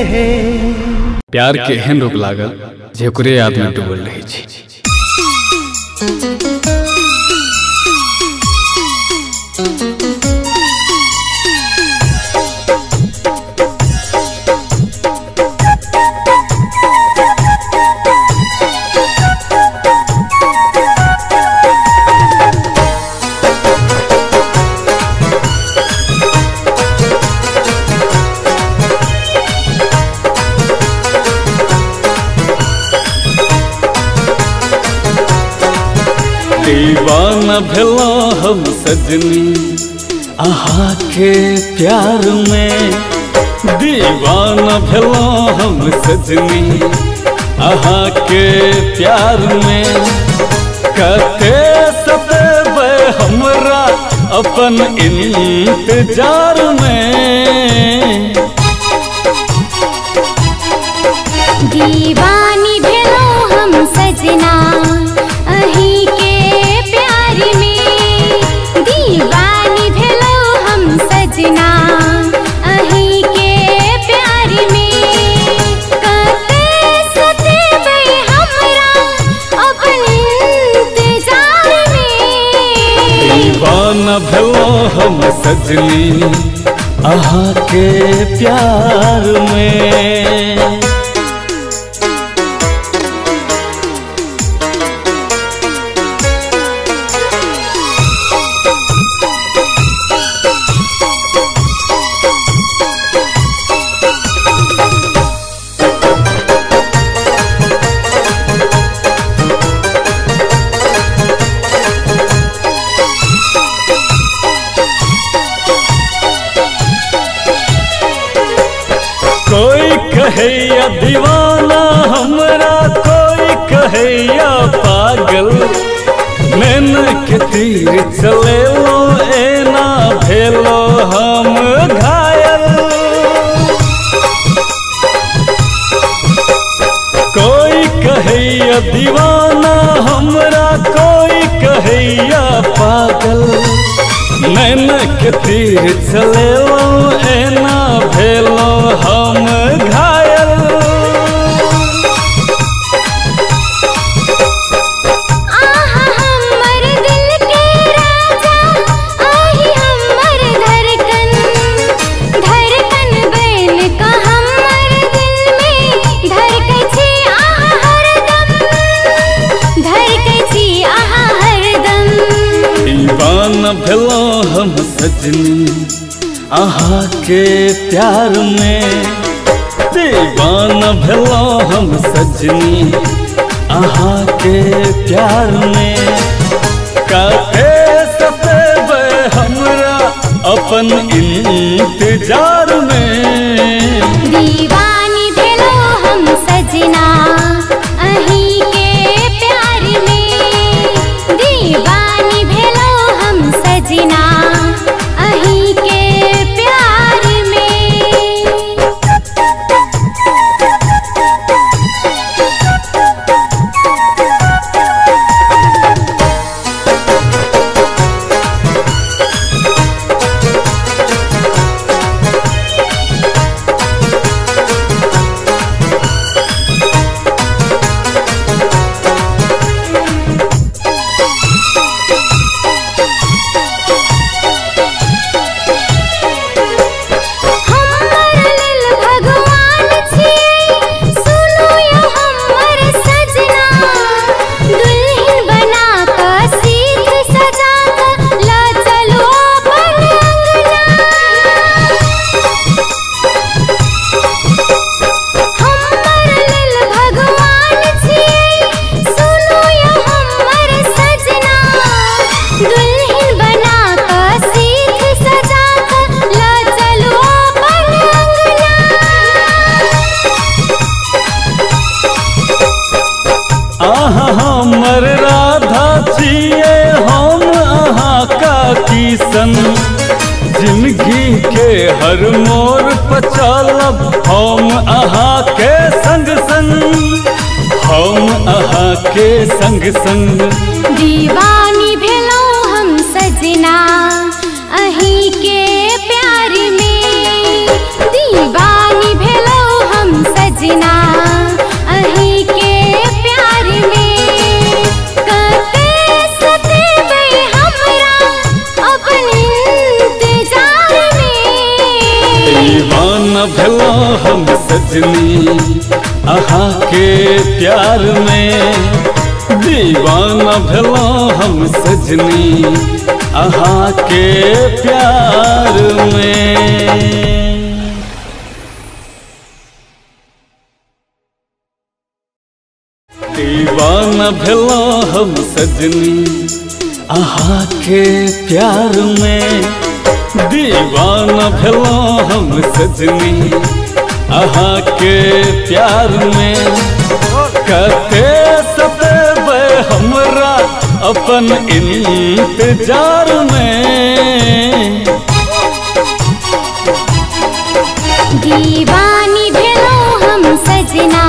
प्यार के एहन रूप लागल जे ओकरे याद में डूबल रही छी। दीवाना भेलो हम सजनी आहा के प्यार में, दीवाना भेलो हम सजनी आहा के प्यार में। कते सतेबे हमरा अपन इंतजार में, दीवानी भेलो हम सजना अही के प्यार में, दीवानी भेलो हम सजना अही के प्यार में। कते सतेबे हमरा अपन इंतजार में, दीवाना भेलो हम सजनी आहा के प्यार में। कोई कहैया दीवाना हमरा, कोई कहैया पागल। नैन के तीर चलेलो एना भेलो हम घायल। कोई कहैया दीवाना हमरा, कोई कहैया पागल। नैन के तीर चलेलो एना भेलो हम घायल। आहा हमर दिल के राजा आही हमर धड़कन, धड़कन बन का हमर दिल में धड़कै छी आहा हरदम, धड़कै छी आहा हरदम। दीवाना भेलो हम सजनी आहा के प्यार में, दीवाना भेलो हम सजनी आहा के प्यार में। कते सतेबे हमरा अपन इंतजार में, दीवानी भेलो हम सजना अही के प्यार में, दीवानी भेलो हम सजना अही के प्यार में। हमर राधा छिए हम अहाँ का किसन। जिंदगी के हर मोड़ पर चलब हम अहाँ के संग संग, हम अहाँ के संग संग। दीवानी भेलो हम सजना अही के प्यार में, दीवानी भेलो हम दीवाना भेलो हम सजनी अहाँ के प्यार में, दीवाना भेलो हम सजनी अहाँ के प्यार में। दीवाना भेलो हम सजनी अहाँ के प्यार में, दीवाना भेलो हम सजनी अहाँ के प्यार में। कते सतेबे हमरा अपन इंतजार में, दीवानी भेलो हम सजना